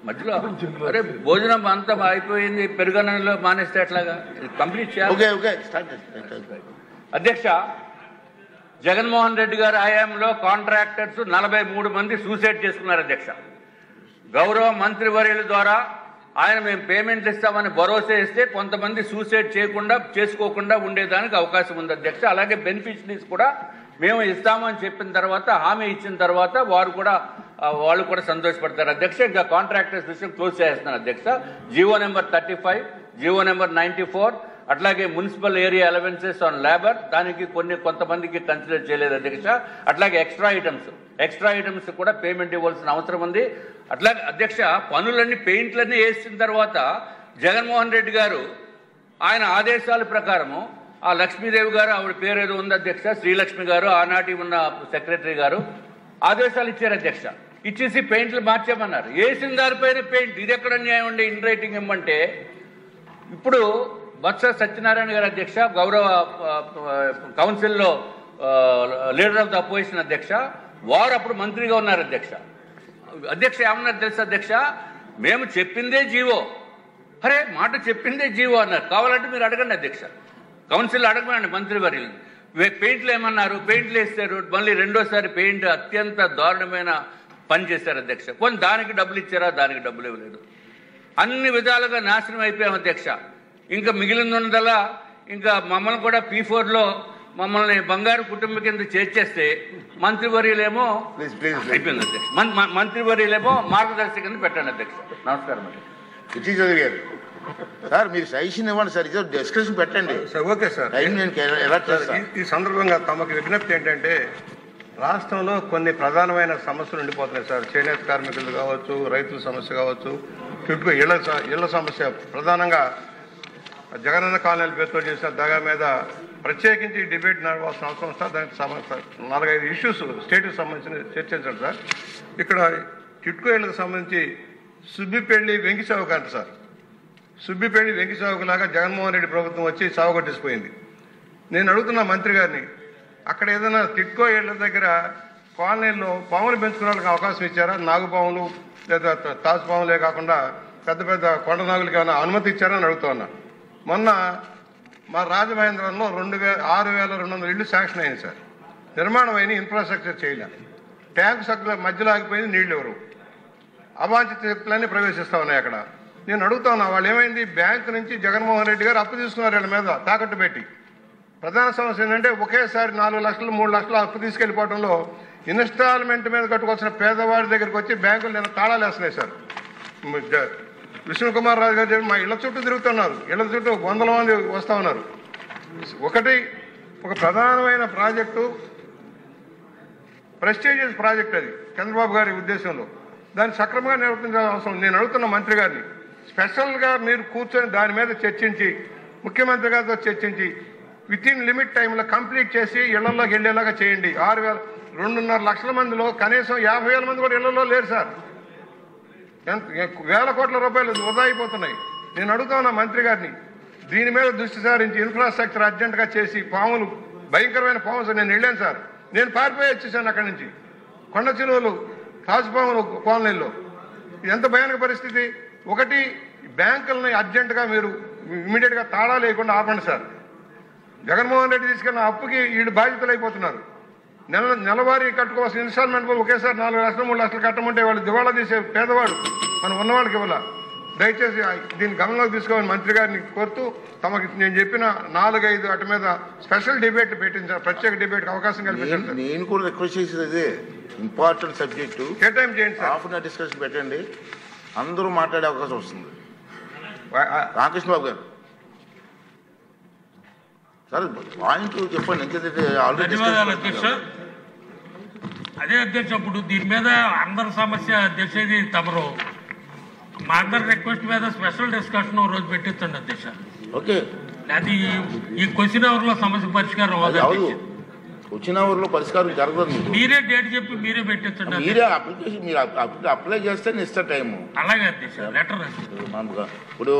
మధ్యలో అరే భోజనం అంతా అయిపోయింది, పెరుగన్నంలో మానేస్తే ఎట్లాగా? కంప్లీట్ చేయాలి. అధ్యక్ష, జగన్మోహన్ రెడ్డి గారి హయాంలో కాంట్రాక్టర్స్ 43 మంది సూసైడ్ చేసుకున్నారు అధ్యక్ష. గౌరవ మంత్రివర్యుల ద్వారా ఆయన మేము పేమెంట్లు ఇస్తామని భరోసా ఇస్తే కొంతమంది సూసైడ్ చేసుకోకుండా ఉండేదానికి అవకాశం ఉంది అధ్యక్ష. అలాగే బెనిఫిషరీస్ కూడా మేము ఇస్తామని చెప్పిన తర్వాత, హామీ ఇచ్చిన తర్వాత వాళ్ళు కూడా సంతోషపడతారు అధ్యక్ష. ఇంకా కాంట్రాక్టర్స్ విషయం క్లోజ్ చేస్తున్నారు అధ్యక్ష. జీవో నెంబర్ 35, జీవో నెంబర్ 94, అట్లాగే municipal area allowances on labour, దానికి కొంతమందికి కన్సిడర్ చేయలేదు అధ్యక్ష. అట్లాగే ఎక్స్ట్రా ఐటమ్స్ కూడా పేమెంట్ ఇవ్వాల్సిన అవసరం ఉంది. అట్లాగే అధ్యక్ష, పనులన్నీ పెయింట్లన్నీ వేసిన తర్వాత జగన్మోహన్ రెడ్డి గారు ఆయన ఆదేశాల ప్రకారము ఆ లక్ష్మీదేవి గారు, ఆవిడ పేరు ఏదో ఉంది అధ్యక్ష, శ్రీలక్ష్మి గారు, ఆనాటి ఉన్న సెక్రటరీ గారు ఆదేశాలు ఇచ్చారు అధ్యక్ష. ఇచ్చేసి పెయింట్లు మార్చామన్నారు. వేసిన దానిపైన పెయింట్. ఇది ఎక్కడ న్యాయం ఉండే? ఇన్ రైటింగ్ ఇవ్వమంటే ఇప్పుడు బొత్స సత్యనారాయణ గారు అధ్యక్ష, గౌరవ కౌన్సిల్లో లీడర్ ఆఫ్ ద అపోజిషన్ అధ్యక్ష, వారు అప్పుడు మంత్రిగా ఉన్నారు అధ్యక్ష. ఏమన్నారు తెలుసా అధ్యక్ష? మేము చెప్పిందే జీవో. అరే మాట చెప్పిందే జీవో అన్నారు. కావాలంటే మీరు అడగండి అధ్యక్ష, కౌన్సిల్ అడగమండి మంత్రివర్యులు. పెయింట్లు ఏమన్నారు? పెయింట్లు వేస్తారు, మళ్ళీ రెండోసారి పెయింట్ అత్యంత దారుణమైన పని చేశారు అధ్యక్ష. కొన్ని దానికి డబ్బులు ఇచ్చారా? దానికి డబ్బులు ఇవ్వలేదు. అన్ని విధాలుగా నాశనం అయిపోయాం అధ్యక్ష. ఇంకా మిగిలిందల్లా ఇంకా మమ్మల్ని కూడా P4లో మమ్మల్ని బంగారు కుటుంబం కింద చేర్చేస్తే మంత్రివర్యులేమో అయిపోయింది అధ్యక్ష. మంత్రివర్యులేమో మార్గదర్శి కింద పెట్టండి అధ్యక్ష. నమస్కారం అండి. సార్ మీరు సజెషన్ ఇవ్వండి సార్, ఇది డిస్కషన్ పెట్టండి సార్. Okay sir. ఈ సందర్భంగా తమకు విజ్ఞప్తి ఏంటంటే, రాష్ట్రంలో కొన్ని ప్రధానమైన సమస్యలు ఉండిపోతున్నాయి సార్. చేనేత కార్మికులు కావచ్చు, రైతుల సమస్య కావచ్చు, చుట్టూ ఇళ్ల సమస్య, ప్రధానంగా జగనన్న కాలనీల పేరుతో చేసిన దగా మీద ప్రత్యేకించి డిబేట్ నడవాల్సిన అవసరం సార్. దానికి 4-5 ఇష్యూస్ స్టేట్కి సంబంధించిన చర్చించండి సార్. ఇక్కడ టిట్కో ఇళ్లకు సంబంధించి సుబ్బిపెళ్లి వెంకి చౌక అంట సార్. సుబ్బిపెళ్లి వెంకి చౌకలాగా జగన్మోహన్ రెడ్డి ప్రభుత్వం వచ్చి సాగుకొట్టేసిపోయింది. నేను అడుగుతున్నా మంత్రి గారిని, అక్కడ ఏదైనా టిట్కో ఇళ్ల దగ్గర కాలనీల్లో పాములు పెంచుకునే వాళ్ళకి అవకాశం ఇచ్చారా? నాగుపాములు లేదా తాజు పాములే కాకుండా పెద్ద పెద్ద కొండ నాగులకి ఏమైనా అనుమతి ఇచ్చారని అడుగుతా ఉన్నా. మొన్న మా రాజమహేంద్రంలో 6,200 ఇళ్లు శాంక్షన్ అయింది సార్. నిర్మాణం అయిన ఇన్ఫ్రాస్ట్రక్చర్ చేయలేదు. ట్యాంకు సక్కుల మధ్యలో ఆగిపోయింది, నీళ్లు ఎవరు. అవాంఛిత శక్తులన్నీ ప్రవేశిస్తా ఉన్నాయి అక్కడ. నేను అడుగుతా ఉన్నా, వాళ్ళు ఏమైంది? బ్యాంకు నుంచి జగన్మోహన్ రెడ్డి గారు అప్పు తీసుకున్నారు వీళ్ళ మీద తాకట్టు పెట్టి. ప్రధాన సమస్య ఏంటంటే ఒకేసారి 4 లక్షలు 3 లక్షలు అప్పు తీసుకెళ్లిపోవడంలో ఇన్స్టాల్మెంట్ మీద కట్టుకోవాల్సిన పేదవాడి దగ్గరికి వచ్చి బ్యాంకులు నేను తాళాలు వేస్తున్నాయి సార్. విష్ణుకుమార్ రాజు గారు మా ఇళ్ల చుట్టూ తిరుగుతున్నారు. ఇళ్ల చుట్టూ 100 మంది వస్తూ ఉన్నారు. ఒక ప్రధానమైన ప్రాజెక్టు, ప్రెస్టీజియస్ ప్రాజెక్ట్ అది చంద్రబాబు గారి ఉద్దేశంలో. దాన్ని సక్రమంగా నిర్వర్తించాల్సిన అవసరం. నేను అడుగుతున్న మంత్రి గారిని, స్పెషల్గా మీరు కూర్చొని దాని మీద చర్చించి, ముఖ్యమంత్రి గారితో చర్చించి విత్ ఇన్ లిమిట్ టైంలో కంప్లీట్ చేసి ఇళ్లలోకి వెళ్ళేలాగా చేయండి. 2.5 లక్షల మందిలో కనీసం 50,000 మంది కూడా ఇళ్లలో లేరు సార్. వేల కోట్ల రూపాయలు వృధా అయిపోతున్నాయి. నేను అడుగుతా ఉన్నా మంత్రి గారిని, దీని మీద దృష్టి సారించి ఇన్ఫ్రాస్ట్రక్చర్ అర్జెంటుగా చేసి, పాములు భయంకరమైన పాములు, నేను వెళ్ళాను సార్, నేను పారిపోయి వచ్చేసాను అక్కడి నుంచి. కొండ చిలువలు, తాజుపాములు కాలనీల్లో. ఇది ఎంత భయానక పరిస్థితి. ఒకటి, బ్యాంకులని అర్జెంటుగా మీరు ఇమీడియట్గా తాళాలు వేయకుండా ఆపండి సార్. జగన్మోహన్ రెడ్డి తీసుకెళ్ళిన అప్పుకి వీళ్ళు బాధ్యతలు అయిపోతున్నారు. నెలవారీ కట్టుకోవాల్సిన ఇన్స్టాల్మెంట్ ఒకేసారి 4 లక్షలు 3 లక్షలు కట్టమంటే వాళ్ళు దివాళా తీసే పేదవాడు మనం ఉన్నవాళ్ళకి ఇవ్వాల. దయచేసి దీన్ని గమనంలోకి తీసుకోవాలని మంత్రి గారిని కోరుతూ, తమకి నేను చెప్పిన 4-5 వాటి మీద స్పెషల్ డిబేట్ పెట్టించారు, ప్రత్యేక డిబేట్ అవకాశం కల్పించారు. నేను కూడా రిక్వెస్ట్ చేసేది ఇంపార్టెంట్ సబ్జెక్టు కేటాయం చేయండి sir. Half an hour discussion పెట్టండి, అందరూ మాట్లాడే అవకాశం వస్తుంది. రామకృష్ణ బాబు గారు సార్ పాయింట్ చెప్పండి. ఎందుకంటే ఆల్రెడీ అదే అధ్యక్ష, ఇప్పుడు దీని మీద అందరి సమస్య అధ్యక్ష, ఇది తమరు మా అందరి రిక్వెస్ట్ మీద స్పెషల్ డిస్కషన్ రోజు పెట్టించండి అధ్యక్ష. ఓకే, అది ఈ క్వశ్చన్ అవర్ లో సమస్య పరిష్కారం అవ్వదు. క్వశ్చన్ అవర్ లో పరిష్కారం జరగదు. మీరే డేట్ చెప్పి మీరే పెట్టించండి. మీరే అప్లికేషన్ మీరు అప్లై చేస్తే ఇస్తా టైము. అలాగే అధ్యక్ష, లెటర్ ఇప్పుడు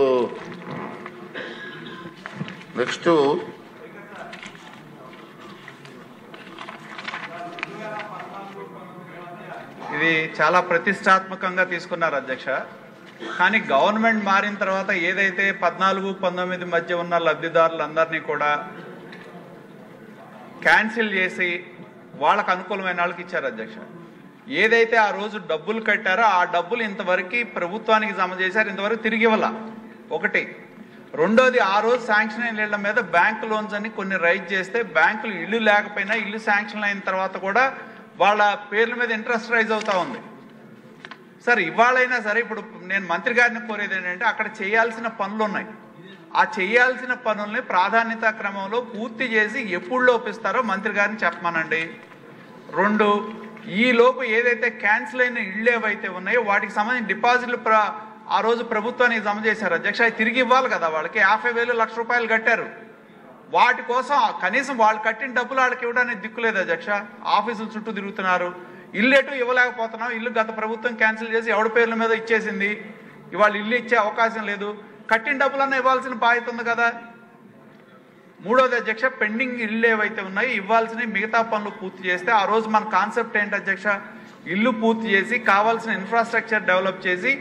నెక్స్ట్ ఇది చాలా ప్రతిష్టాత్మకంగా తీసుకున్నారు అధ్యక్ష. కానీ గవర్నమెంట్ మారిన తర్వాత ఏదైతే 14-19 మధ్య ఉన్న లబ్ధిదారులందరినీ కూడా క్యాన్సిల్ చేసి వాళ్ళకు అనుకూలమైన వాళ్ళకి ఇచ్చారు అధ్యక్ష. ఏదైతే ఆ రోజు డబ్బులు కట్టారో ఆ డబ్బులు ఇంతవరకు ప్రభుత్వానికి జమ చేశారు, ఇంతవరకు తిరిగి ఇవ్వాల. ఒకటి. రెండోది, ఆ రోజు శాంక్షన్ అయిన ఇళ్ల మీద బ్యాంక్ లోన్స్ అని కొన్ని రైజ్ చేస్తే బ్యాంకులు ఇల్లు లేకపోయినా ఇల్లు శాంక్షన్ అయిన తర్వాత కూడా వాళ్ళ పేర్ల మీద ఇంట్రెస్ట్ రైజ్ అవుతా ఉంది. సార్ ఇవాళైనా సరే ఇప్పుడు నేను మంత్రి గారిని కోరేది ఏంటంటే అక్కడ చేయాల్సిన పనులు ఉన్నాయి. ఆ చేయాల్సిన పనుల్ని ప్రాధాన్యత క్రమంలో పూర్తి చేసి ఎప్పుడు లోపిస్తారో మంత్రి గారిని చెప్పమనండి. రెండు, ఈ లోపు ఏదైతే క్యాన్సిల్ అయిన ఇళ్ళు ఏవైతే ఉన్నాయో వాటికి సంబంధించిన డిపాజిట్లు ఆ రోజు ప్రభుత్వానికి జమ చేశారు అధ్యక్ష. అవి తిరిగి ఇవ్వాలి కదా. వాళ్ళకి 50,000 లక్ష రూపాయలు కట్టారు. వాటి కోసం కనీసం వాళ్ళు కట్టిన డబ్బులు వాళ్ళకి ఇవ్వడానికి దిక్కులేదు అధ్యక్ష. ఆఫీసుల చుట్టూ తిరుగుతున్నారు. ఇల్లు ఎటు ఇవ్వలేకపోతున్నాం. ఇల్లు గత ప్రభుత్వం క్యాన్సిల్ చేసి ఎవడి పేర్ల మీద ఇచ్చేసింది. ఇవాళ ఇల్లు ఇచ్చే అవకాశం లేదు. కట్టిన డబ్బులన్నా ఇవ్వాల్సిన బాధ్యత ఉంది కదా. మూడోది అధ్యక్ష, పెండింగ్ ఇళ్ళు ఏవైతే ఉన్నాయో ఇవ్వాల్సినవి మిగతా పనులు పూర్తి చేస్తే ఆ రోజు మన కాన్సెప్ట్ ఏంటి అధ్యక్ష, ఇల్లు పూర్తి చేసి కావాల్సిన ఇన్ఫ్రాస్ట్రక్చర్ డెవలప్ చేసి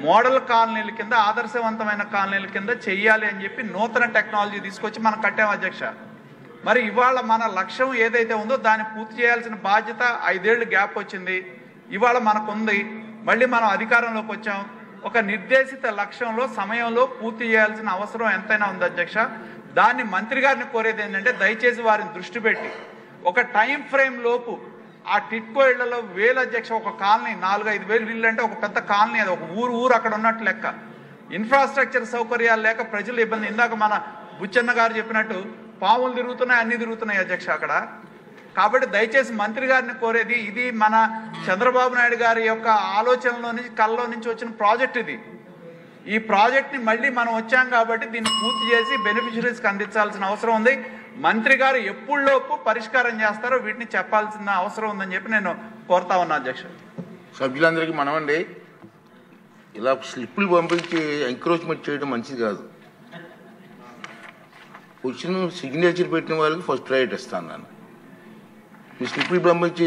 మోడల్ కాలనీల కింద ఆదర్శవంతమైన కాలనీల కింద చెయ్యాలి అని చెప్పి నూతన టెక్నాలజీ తీసుకొచ్చి మనం కట్టాం అధ్యక్ష. మరి ఇవాళ మన లక్ష్యం ఏదైతే ఉందో దాన్ని పూర్తి చేయాల్సిన బాధ్యత 5 ఏళ్ళు గ్యాప్ వచ్చింది. ఇవాళ మనకుంది. మళ్ళీ మనం అధికారంలోకి వచ్చాం. ఒక నిర్దేశిత లక్ష్యంలో సమయంలో పూర్తి చేయాల్సిన అవసరం ఎంతైనా ఉంది అధ్యక్ష. దాన్ని మంత్రి గారిని కోరేది ఏంటంటే దయచేసి వారిని దృష్టి పెట్టి ఒక టైం ఫ్రేమ్ లోపు ఆ టిట్కో ఇళ్లలో వేలు అధ్యక్ష, ఒక కాలనీ 4-5 వేలు ఇల్లు అంటే ఒక పెద్ద కాలనీ, అది ఒక ఊరు అక్కడ ఉన్నట్టు లెక్క. ఇన్ఫ్రాస్ట్రక్చర్ సౌకర్యాలు లేక ప్రజలు ఇబ్బంది. ఇందాక మన బుచ్చన్న గారు చెప్పినట్టు పాములు తిరుగుతున్నాయి, అన్ని తిరుగుతున్నాయి అధ్యక్ష అక్కడ. కాబట్టి దయచేసి మంత్రి గారిని కోరేది, ఇది మన చంద్రబాబు నాయుడు గారి యొక్క ఆలోచనలో నుంచి కళ్ళలో నుంచి వచ్చిన ప్రాజెక్ట్ ఇది. ఈ ప్రాజెక్ట్ని మళ్ళీ మనం వచ్చాం కాబట్టి దీన్ని పూర్తి చేసి బెనిఫిషరీస్కి అందించాల్సిన అవసరం ఉంది. మంత్రి గారు ఎప్పుడులోపు పరిష్కారం చేస్తారో వీటిని చెప్పాల్సిన అవసరం ఉందని చెప్పి నేను కోరుతా ఉన్నా అధ్యక్ష. సభ్యులందరికీ మనమండి, ఇలా స్లిప్పులు పంపించి ఎంకరేజ్మెంట్ చేయడం మంచిది కాదు. వచ్చిన సిగ్నేచర్ పెట్టిన వాళ్ళకి ఫస్ట్ రైట్ ఇస్తాను నేను. మీ స్లిప్పులు పంపించి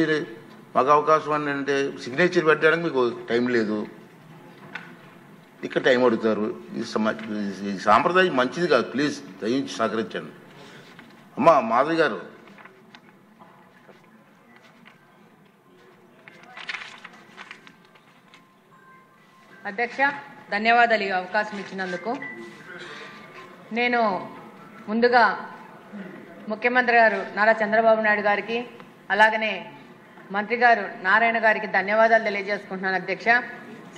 మాకు అవకాశం అంటే సిగ్నేచర్ పెట్టడానికి మీకు టైం లేదు, ఇక్కడ టైం అడుగుతారు. ఈ సాంప్రదాయం మంచిది కాదు. ప్లీజ్ దయించి సహకరించండి. అమ్మా మాధవి గారు. అధ్యక్ష, ధన్యవాదాలు ఈ అవకాశం ఇచ్చినందుకు. నేను ముందుగా ముఖ్యమంత్రి గారు నారా చంద్రబాబు నాయుడు గారికి అలాగనే మంత్రి గారు నారాయణ గారికి ధన్యవాదాలు తెలియజేసుకుంటున్నాను అధ్యక్ష.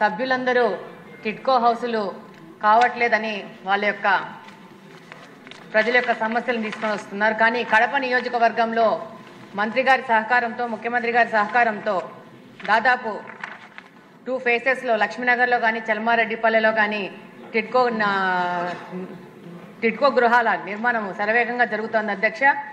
సభ్యులందరూ టిట్కో హౌసులు కావట్లేదని వాళ్ళ యొక్క ప్రజల యొక్క సమస్యలను తీసుకొని వస్తున్నారు. కానీ కడప నియోజకవర్గంలో మంత్రి గారి సహకారంతో, ముఖ్యమంత్రి గారి సహకారంతో దాదాపు 2 ఫేసెస్లో లక్ష్మీనగర్లో కానీ చల్మారెడ్డిపల్లెలో కానీ టిట్కో గృహాల నిర్మాణం శరవేగంగా జరుగుతోంది అధ్యక్ష.